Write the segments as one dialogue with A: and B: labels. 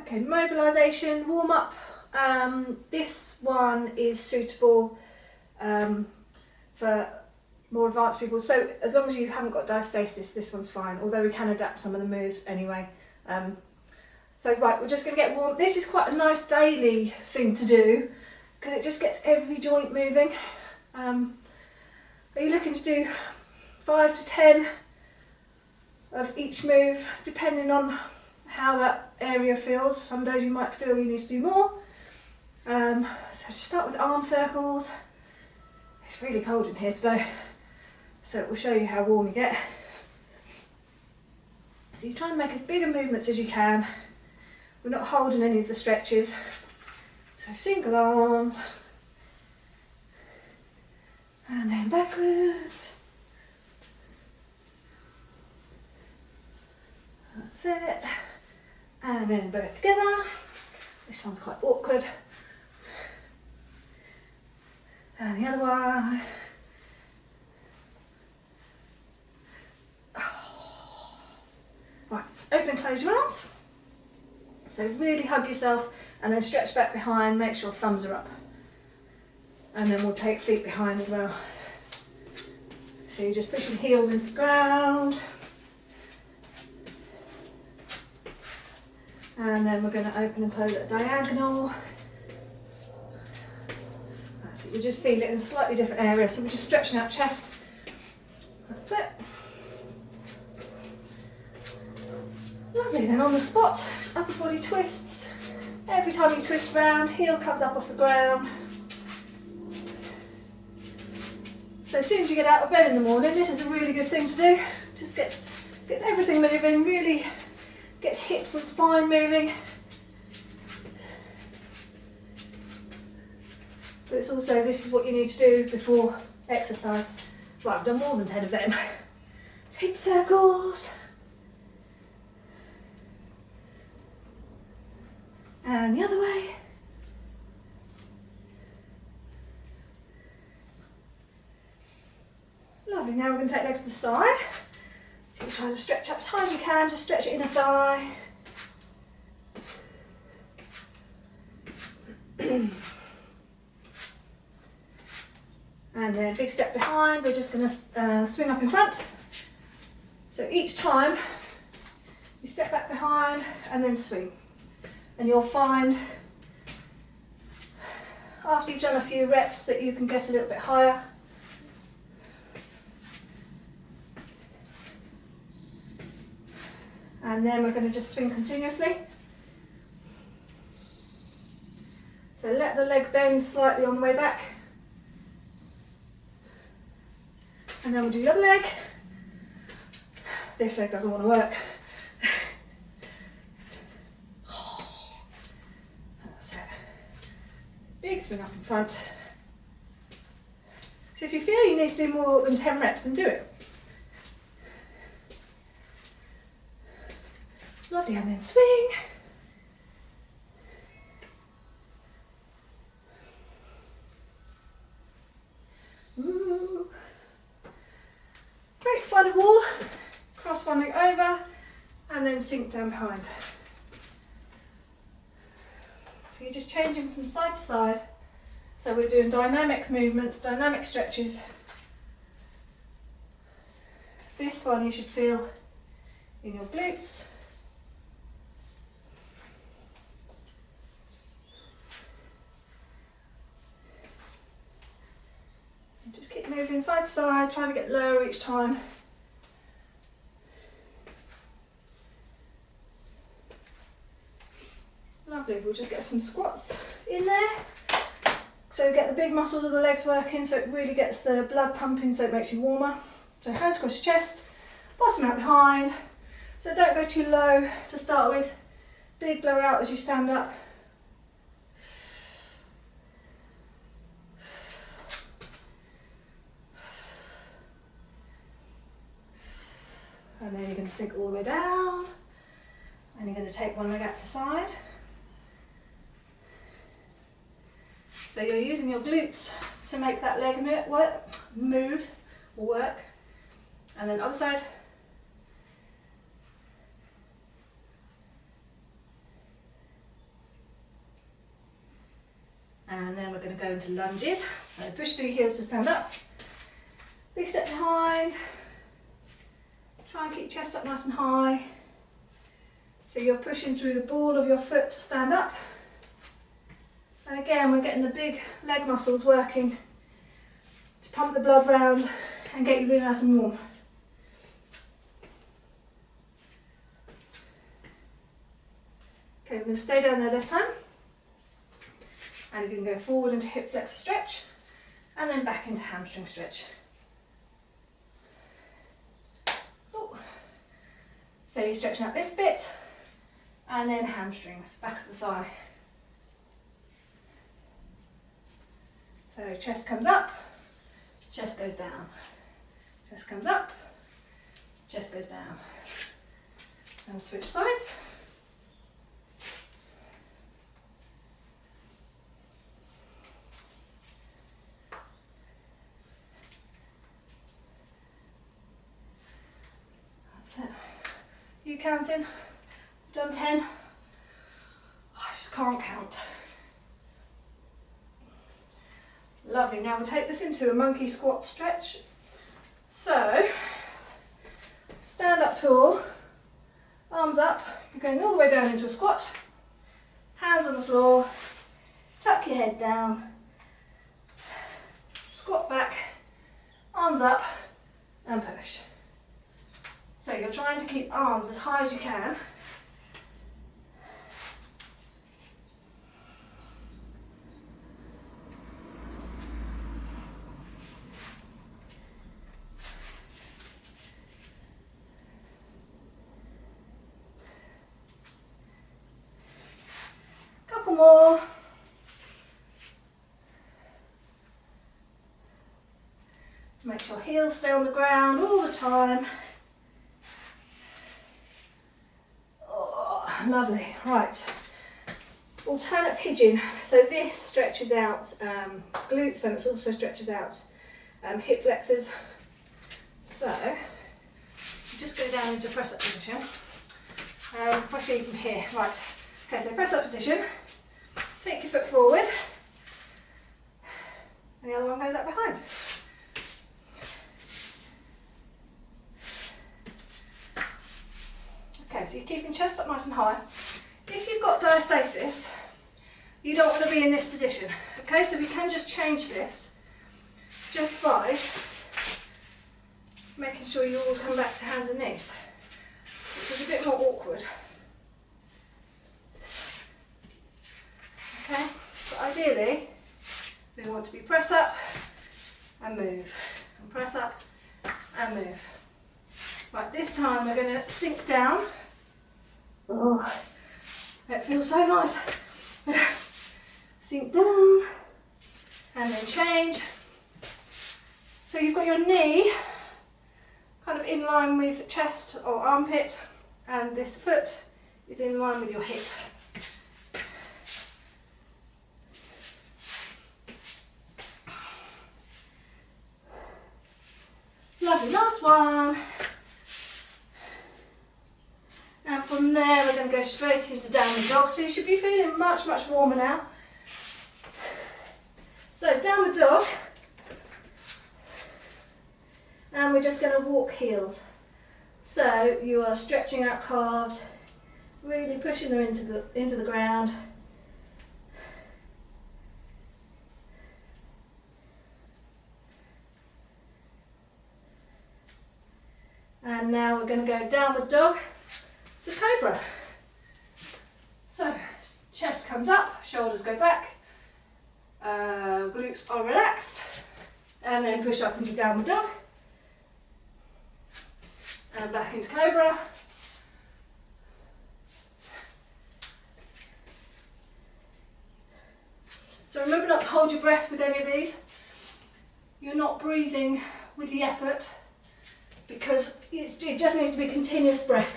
A: Okay, mobilisation, warm up. This one is suitable for more advanced people. So as long as you haven't got diastasis, this one's fine, although we can adapt some of the moves anyway. So right, we're just going to get warm. This is quite a nice daily thing to do because it just gets every joint moving. Are you looking to do 5 to 10 of each move, depending on how that area feels? Some days you might feel you need to do more. So just start with arm circles. It's really cold in here today, so it will show you how warm you get. So you try and make as big a movements as you can. We're not holding any of the stretches. So single arms, and then backwards. That's it. And then both together. This one's quite awkward. And the other one. Right, open and close your arms. So really hug yourself and then stretch back behind, make sure thumbs are up. And then we'll take feet behind as well. So you're just pushing heels into the ground. And then we're going to open and close at a diagonal. That's it, you just feel it in a slightly different area. So we're just stretching out chest. That's it. Lovely, then on the spot, upper body twists. Every time you twist round, heel comes up off the ground. So as soon as you get out of bed in the morning, this is a really good thing to do. Just gets everything moving, really gets hips and spine moving. But it's also, this is what you need to do before exercise. Right, I've done more than 10 of them. Hip circles. And the other way. Lovely, now we're going to take legs to the side. So you're trying to stretch up as high as you can, just stretch your inner thigh. And then big step behind, we're just going to swing up in front. So each time you step back behind and then swing. And you'll find after you've done a few reps that you can get a little bit higher. And then we're going to just swing continuously. So let the leg bend slightly on the way back. And then we'll do the other leg. This leg doesn't want to work. That's it. Big swing up in front. So if you feel you need to do more than 10 reps, then do it. Lovely, and then swing. Ooh. Great, find a wall, cross one leg over, and then sink down behind. So you're just changing from side to side. So we're doing dynamic movements, dynamic stretches. This one you should feel in your glutes. Just keep moving side to side, trying to get lower each time. Lovely, we'll just get some squats in there. So get the big muscles of the legs working so it really gets the blood pumping so it makes you warmer. So hands across your chest, bottom out behind. So don't go too low to start with. Big blow out as you stand up. And then you're going to sink all the way down. And you're going to take one leg out the side. So you're using your glutes to make that leg move or work. And then other side. going to go into lunges. So push through your heels to stand up. Big step behind. Try and keep chest up nice and high. So you're pushing through the ball of your foot to stand up. And again, we're getting the big leg muscles working to pump the blood round and get you really nice and warm. Okay, we're going to stay down there this time. And you're going to go forward into hip flexor stretch and then back into hamstring stretch. Ooh. So you're stretching out this bit and then hamstrings, back of the thigh. So chest comes up, chest goes down. Chest comes up, chest goes down. And switch sides. That's it. You counting? Done 10? I just can't count. Lovely. Now we'll take this into a monkey squat stretch. So, stand up tall, arms up, you're going all the way down into a squat, hands on the floor, tuck your head down, squat back, arms up and push. So you're trying to keep arms as high as you can. Couple more. Make sure heels stay on the ground all the time. Oh, lovely. Right. Alternate pigeon. So this stretches out glutes and it also stretches out hip flexors. So just go down into press up position. Pressure you from here. Right. Okay, so press up position. Take your foot forward. And the other one goes up behind. Okay, so you're keeping chest up nice and high. If you've got diastasis, you don't want to be in this position. Okay, so we can just change this just by making sure you always come back to hands and knees, which is a bit more awkward. Okay, so ideally we want to be press up and move, and press up and move. Right, this time we're going to sink down. Oh, it feels so nice. Sink down and then change. So you've got your knee kind of in line with chest or armpit, and this foot is in line with your hip. Lovely, last one. And from there we're going to go straight into downward dog. So you should be feeling much, much warmer now. So downward dog. And we're just going to walk heels. So you are stretching out calves, really pushing them into the ground. And now we're going to go downward dog to cobra. So chest comes up, shoulders go back, glutes are relaxed, and then push up into downward dog and back into cobra. So remember not to hold your breath with any of these. You're not breathing with the effort because it just needs to be continuous breath.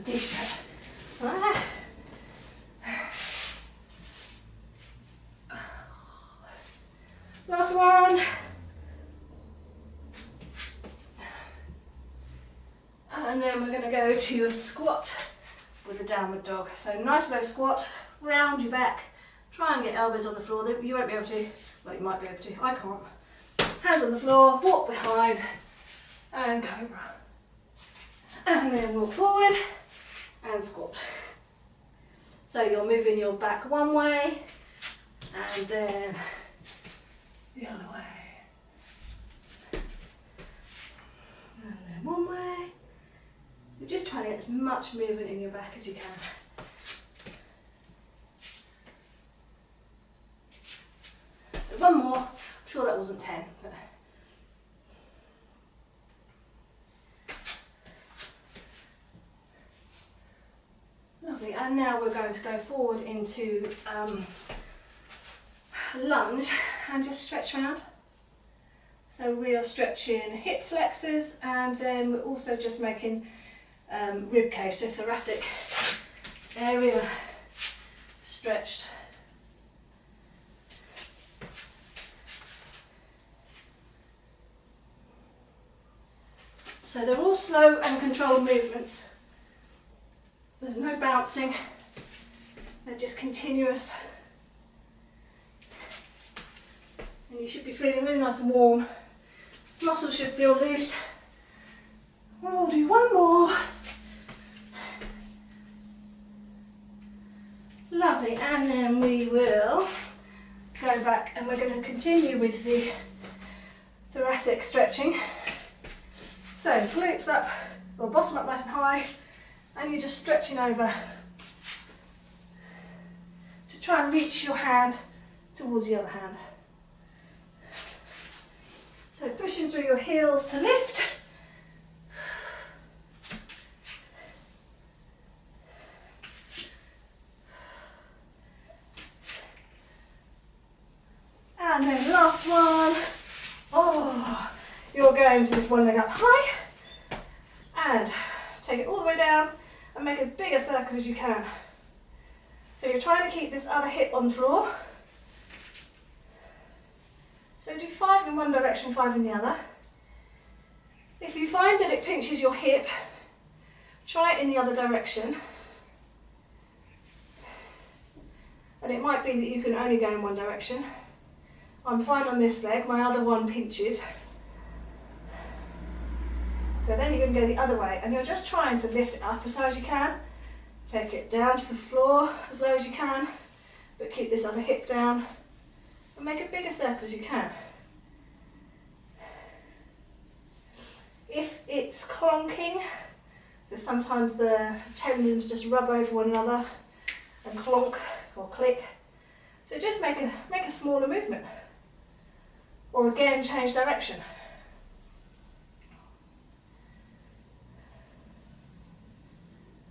A: T-shirt. Last one. And then we're going to go to a squat with the downward dog. So nice low squat, round your back, try and get elbows on the floor. You won't be able to, well you might be able to, I can't. Hands on the floor, walk behind and cobra. And then walk forward and squat. So you're moving your back one way and then the other way. And then one way. You're just trying to get as much movement in your back as you can. So one more. I'm sure that wasn't 10. But lovely, and now we're going to go forward into lunge and just stretch around. So we are stretching hip flexors and then we're also just making rib cage, so thoracic area stretched. So they're all slow and controlled movements. There's no bouncing, they're just continuous. And you should be feeling really nice and warm. Muscles should feel loose. We'll do one more. Lovely, and then we will go back and we're going to continue with the thoracic stretching. So glutes up, or bottom up nice and high. And you're just stretching over to try and reach your hand towards the other hand. So pushing through your heels to lift. And then last one. Oh, you're going to lift one leg up high and take it all the way down and make a bigger circle as you can. So you're trying to keep this other hip on the floor. So do 5 in one direction, 5 in the other. If you find that it pinches your hip, try it in the other direction. And it might be that you can only go in one direction. I'm fine on this leg, my other one pinches. So then you're going to go the other way and you're just trying to lift it up as high as you can. Take it down to the floor as low as you can, but keep this other hip down and make a bigger circle as you can. If it's clonking, so sometimes the tendons just rub over one another and clonk or click, so just make a smaller movement. Or again, change direction.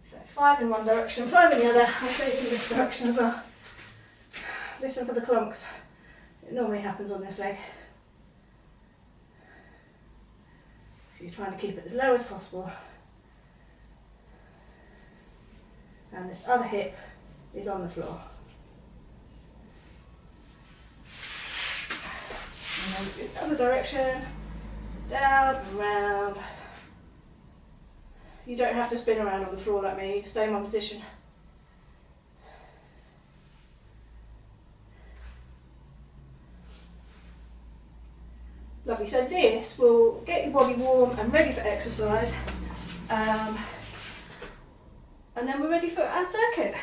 A: So 5 in one direction, 5 in the other. I'll show you in this direction as well. Listen for the clonks. It normally happens on this leg. So you're trying to keep it as low as possible. And this other hip is on the floor. And then the other direction, down and round. You don't have to spin around on the floor like me, stay in one position. Lovely, so this will get your body warm and ready for exercise. And then we're ready for our circuit.